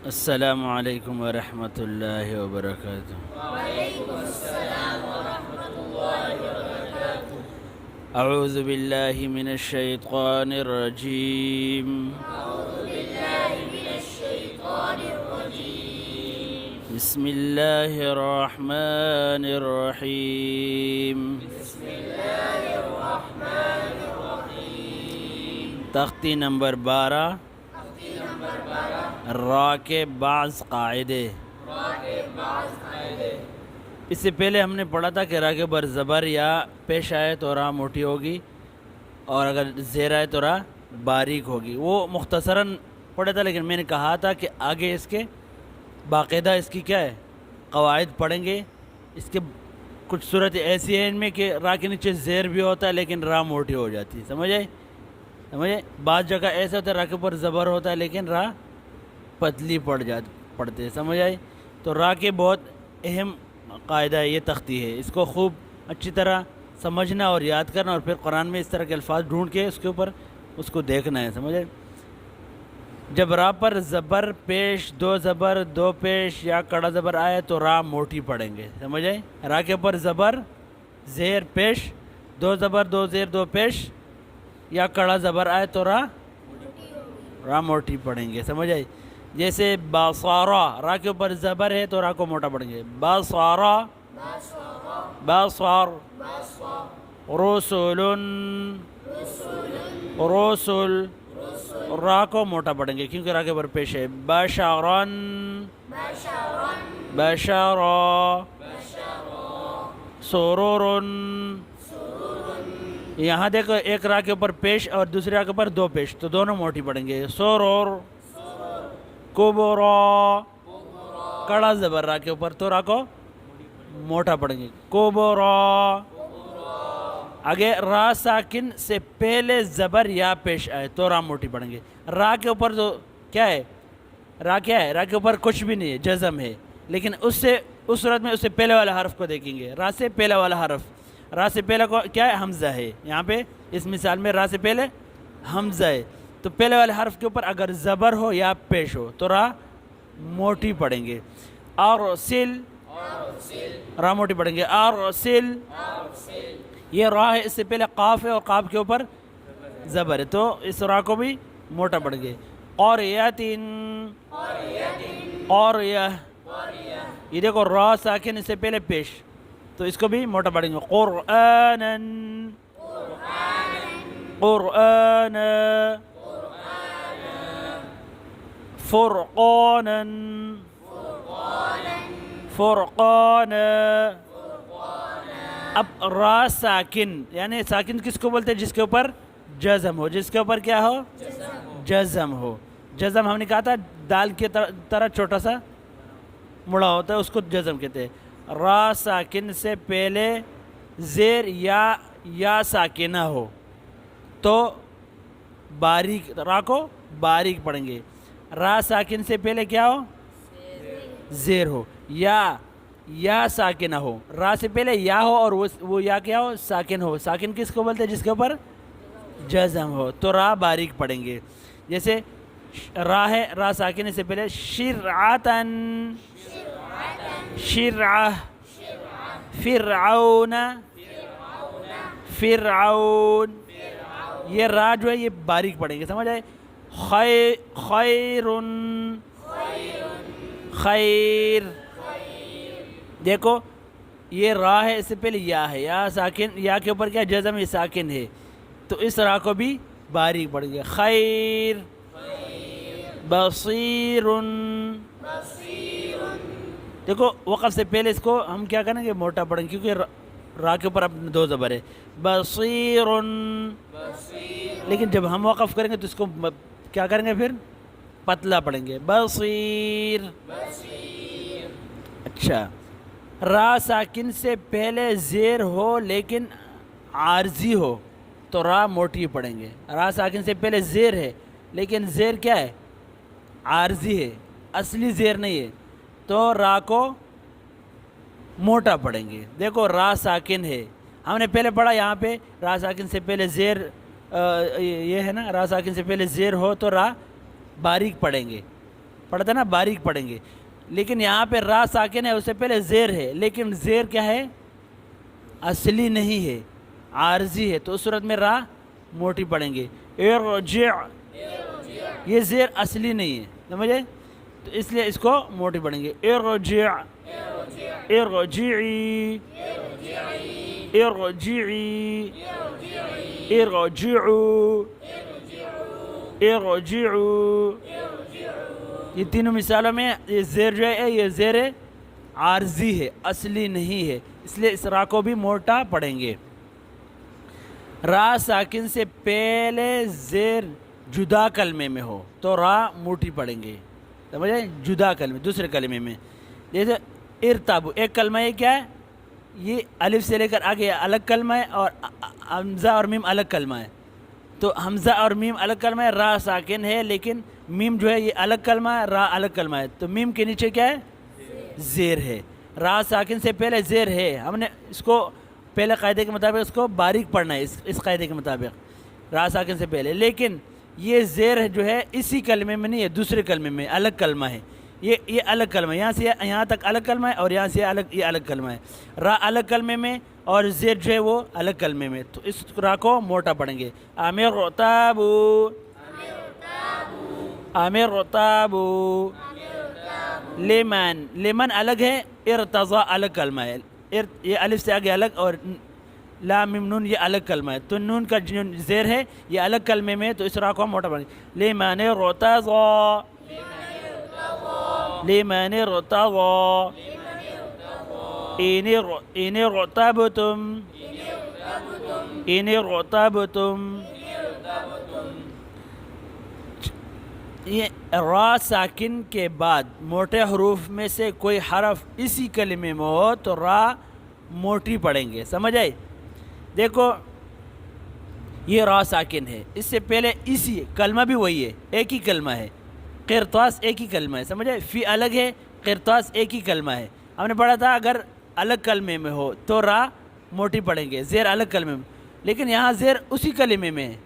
السلام علیکم ورحمۃ اللہ وبرکاتہ۔ اعوذ باللہ من الشیطان الرجیم۔ بسم اللہ الرحمن الرحیم۔ تختی نمبر 12، را کے بعض قاعدے۔ اس سے پہلے ہم نے پڑھا تھا کہ را کے اوپر زبر یا پیش آئے تو را موٹی ہوگی، اور اگر زیر آئے تو را باریک ہوگی۔ وہ مختصراً پڑھا تھا، لیکن میں نے کہا تھا کہ آگے اس کے باقاعدہ اس کی کیا ہے، قواعد پڑھیں گے۔ اس کے کچھ صورت ایسی ہیں ان میں کہ را کے نیچے زیر بھی ہوتا ہے لیکن را موٹی ہو جاتی ہے، سمجھے؟ بعض جگہ ایسا ہوتا ہے را کے اوپر زبر ہوتا ہے لیکن را پتلی پڑتے ہیں، سمجھ آئی؟ تو را کے بہت اہم قاعدہ ہے، یہ تختی ہے، اس کو خوب اچھی طرح سمجھنا اور یاد کرنا، اور پھر قرآن میں اس طرح کے الفاظ ڈھونڈ کے اس کے اوپر اس کو دیکھنا ہے، سمجھ آئی؟ جب را پر زبر پیش، دو زبر دو پیش یا کڑا زبر آئے تو را موٹی پڑھیں گے، سمجھ آئی؟ را کے اوپر زبر زیر پیش، دو زبر دو زیر دو پیش یا کڑا زبر آئے تو را موٹی پڑھیں گے، سمجھ آئی؟ جیسے باصارا، را کے اوپر زبر ہے تو را کو موٹا پڑھیں گے، باصارا، باصار، رسول، رسول، را کو موٹا پڑھیں گے کیونکہ را کے اوپر پیش ہے، بشرن، بشرا، سرورن۔ یہاں دیکھو ایک را کے اوپر پیش اور دوسرے را کے اوپر دو پیش، تو دونوں موٹی پڑھیں گے، سرور، کبرا، کڑا زبر را کے اوپر تو را کو موٹا پڑھیں گے، کبرا۔ آگے را ساکن سے پہلے زبر یا پیش آئے تو را موٹی پڑھیں گے۔ را کے اوپر جو کیا ہے، را کیا ہے، را کے اوپر کچھ بھی نہیں ہے، جزم ہے، لیکن اس صورت میں اس سے پہلے والا حرف کو دیکھیں گے، را سے پہلا والا حرف، را سے پہلا کو کیا ہے، حمزہ ہے، یہاں پہ اس مثال میں را سے پہلے حمزہ ہے، تو پہلے والے حرف کے اوپر اگر زبر ہو یا پیش ہو تو را موٹی پڑھیں گے، اور سل، را موٹی پڑھیں گے، اور سل، یہ را ہے، اس سے پہلے قاف ہے اور قاف کے اوپر زبر ہے، تو اس را کو بھی موٹا پڑھیں گے، قریۃ، قریہ، یہ دیکھو را ساکن اس سے پہلے پیش، تو اس کو بھی موٹا پڑھیں گے، قرآناً، قرآن، فرقانا، فرقانا۔ اب را ساکن، یعنی ساکن کس کو بولتے ہیں؟ جس کے اوپر جزم ہو، جس کے اوپر کیا ہو، جزم ہو۔ جزم ہم نے کہا تھا دال کی طرح چھوٹا سا مڑا ہوتا ہے، اس کو جزم کہتے ہیں۔ را ساکن سے پہلے زیر یا ساکنہ ہو تو باریک، را کو باریک پڑھیں گے۔ را ساکن سے پہلے کیا ہو، زیر ہو، یا ساکنہ ہو، را سے پہلے یا ہو اور وہ یا کیا ہو، ساکن ہو۔ ساکن کس کو بولتے ہیں؟ جس کے اوپر جزم ہو، تو را باریک پڑھیں گے۔ جیسے را ہے، را ساکن سے پہلے شرعتاً، شرعہ، فرعون، فرعون، یہ را جو ہے یہ باریک پڑھیں گے، سمجھ آئے؟ خیر، خیر، دیکھو یہ را ہے، اس سے پہلے یا ہے، یا ساکن، یا کے اوپر کیا جزم، یہ ساکن ہے، تو اس را کو بھی باریک پڑھیں گے، خیر، بصیر، دیکھو وقف سے پہلے اس کو ہم کیا کریں گے، موٹا پڑھیں گے کیونکہ را کے اوپر اپنے دو زبر ہے، بصیر، لیکن جب ہم وقف کریں گے تو اس کو کیا کریں گے، پھر پتلا پڑھیں گے، بصیر۔ اچھا، را ساکن سے پہلے زیر ہو لیکن عارضی ہو تو را موٹی پڑھیں گے۔ را ساکن سے پہلے زیر ہے لیکن زیر کیا ہے، عارضی ہے، اصلی زیر نہیں ہے، تو را کو موٹا پڑھیں گے۔ دیکھو را ساکن ہے، ہم نے پہلے پڑھا یہاں پہ را ساکن سے پہلے زیر یہ ہے نا، را ساکن سے پہلے زیر ہو تو را باریک پڑھیں گے، پڑھا تھا نا باریک پڑھیں گے. لیکن یہاں پہ را ساکن ہے, اس سے پہلے زیر ہے, لیکن زیر کیا ہے؟ اصلی نہیں ہے, عارضی ہے, تو اس صورت میں را موٹی پڑھیں گے. ارجع, یہ زیر اصلی نہیں ہے, سمجھے, تو اس لیے اس کو موٹی پڑھیں گے. ارجع, ارجعی, ارجعی, ارجعوا, ارجعوا. یہ تینوں مثالوں میں یہ زیر جو ہے یہ زیر عارضی ہے, اصلی نہیں ہے, اس لیے اس را کو بھی موٹا پڑھیں گے. را ساکن سے پہلے زیر جدا کلمے میں ہو تو را موٹی پڑھیں گے, سمجھے, جدا کلمے, دوسرے کلمے میں. جیسے ارتابو, ایک کلمہ یہ کیا ہے, یہ الف سے لے کر آگے الگ کلمہ ہے, اور حمزہ اور میم الگ کلمہ ہے. تو حمزہ اور میم الگ کلمہ ہے, را ساکن ہے, لیکن میم جو ہے یہ الگ کلمہ ہے, را الگ کلمہ ہے, تو میم کے نیچے کیا ہے؟ زیر ہے. را ساکن سے پہلے زیر ہے, ہم نے اس کو پہلے قاعدے کے مطابق اس کو باریک پڑھنا ہے, اس قاعدے کے مطابق را ساکن سے پہلے. لیکن یہ زیر جو ہے اسی کلمے میں نہیں ہے, دوسرے کلمے میں, الگ کلمہ ہے. یہ الگ کلمہ ہے, یہاں سے یہاں تک الگ کلمہ ہے, اور یہاں سے یہ الگ کلمہ ہے. را الگ کلمے میں اور زیر جو ہے وہ الگ کلمے میں, تو اس را کو موٹا پڑھیں گے. امرتابو, امرتابو. لیمن, لیمن الگ ہے, ارتضا الگ کلمہ ہے, یہ الف سے آگے الگ, اور لام میم نون یہ الگ کلمہ ہے, تو نون کا جو زیر ہے یہ الگ کلمے میں, تو اس را کو ہم موٹا پڑھیں گے. لیمن ارتضا, لیمن ارتضا. ان ارتبتم, ان ارتبتم. یہ را ساکن کے بعد موٹے حروف میں سے کوئی حرف اسی کلمے میں ہو تو را موٹی پڑھیں گے, سمجھ آئی. دیکھو یہ را ساکن ہے, اس سے پہلے اسی کلمہ بھی وہی ہے, ایک ہی کلمہ ہے, قرطاس ایک ہی کلمہ ہے, سمجھ آئی. فی الگ ہے, قرطاس ایک ہی کلمہ ہے. ہم نے پڑھا تھا اگر الگ کلمے میں ہو تو را موٹی پڑھیں گے, زیر الگ کلمے میں, لیکن یہاں زیر اسی کلمے میں ہے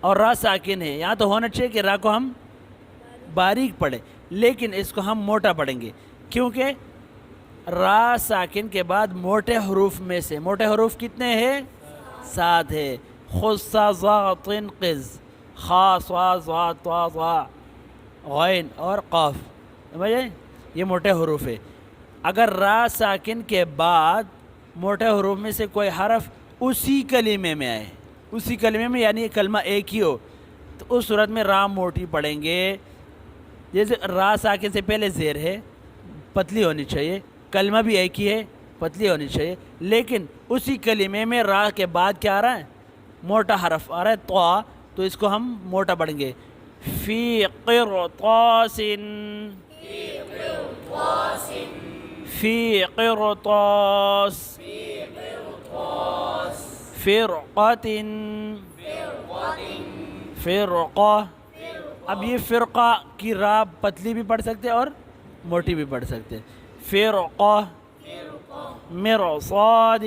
اور را ساکن ہے. یہاں تو ہونا چاہیے کہ را کو ہم باریک پڑھیں, لیکن اس کو ہم موٹا پڑھیں گے, کیونکہ را ساکن کے بعد موٹے حروف میں سے, موٹے حروف کتنے ہیں؟ 7 ہے. خص ظا طن قز, خا صا ظا طا ظا غین اور قاف, سمجھے, یہ موٹے حروف ہے. اگر را ساکن کے بعد موٹے حروف میں سے کوئی حرف اسی کلمے میں آئے, اسی کلمے میں, یعنی کلمہ ایک ہی ہو, تو اس صورت میں را موٹی پڑھیں گے. جیسے را ساکن سے پہلے زیر ہے, پتلی ہونی چاہیے, کلمہ بھی ایک ہی ہے, پتلی ہونی چاہیے, لیکن اسی کلمے میں را کے بعد کیا آ رہا ہے؟ موٹا حرف آ رہا ہے, طا, تو اس کو ہم موٹا پڑھیں گے. فی قرطاس, فی قرطاس, فرقۃ, فرقہ. اب یہ فرقہ کی را پتلی بھی پڑھ سکتے اور موٹی بھی پڑھ سکتے. فرقہ, مرصاد,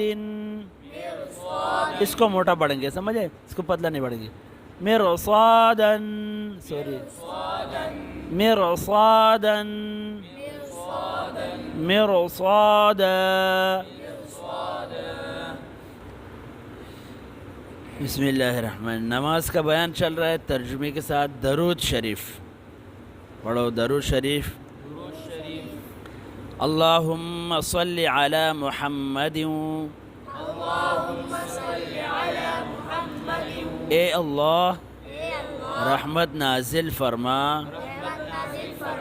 اس کو موٹا پڑھیں گے, سمجھے, اس کو پتلا نہیں پڑھیں گے. مرصادا, سوری, مرصادا, مرصادا. بسم اللہ الرحمن. نماز کا بیان چل رہا ہے ترجمے کے ساتھ. درود شریف پڑھو, درود شریف. اللہم صلی علی محمد, اے اللہ رحمت نازل فرما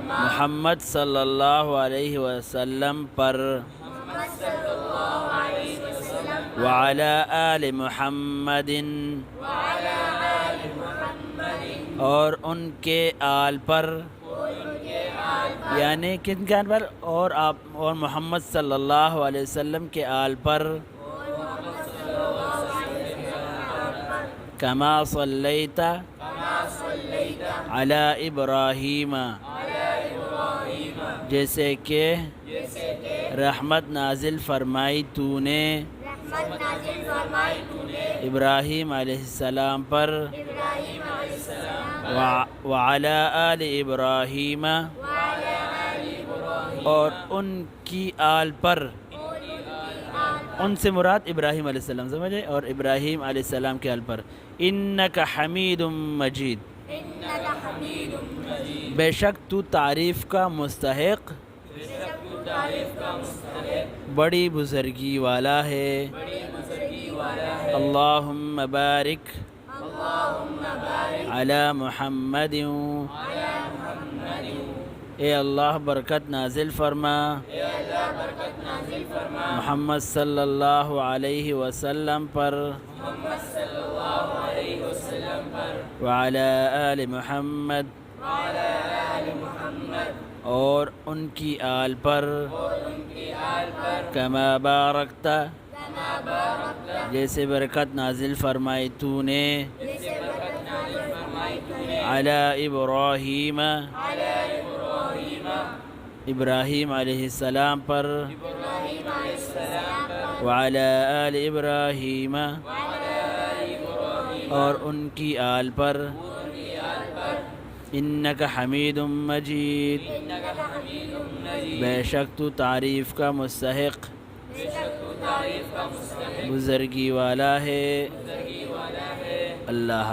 محمد صلی اللہ علیہ وسلم پر, وعلی آل محمد, اور ان کے آل پر, یعنی کن کے آل پر؟ اور آپ اور محمد صلی اللہ علیہ وسلم کے آل پر. کما صلیت علی ابراہیم, جیسے کہ رحمت نازل فرمائی تو نے ابراہیم علیہ السلام پر, وعلی آل ابراہیم، اور ان کی آل پر، ان سے مراد ابراہیم علیہ السلام سمجھے، اور ابراہیم علیہ السلام کے آل پر، انک حمید مجید، بے شک تو تعریف کا مستحق، بڑی بزرگی والا ہے، اللہم بارک علی محمد، اے اللہ برکت نازل فرما محمد صلی اللہ علیہ وسلم پر، وعلی آل محمد، اور ان کی آل پر، کما بارکت، جیسے برکت نازل فرمائی تو نے، علی ابراہیم، ابراہیم علیہ السلام پر، وعلی آل ابراہیم، اور ان کی آل پر، انک حمید مجید، بے شک تو تعریف کا مستحق، بزرگی والا ہے، اللہ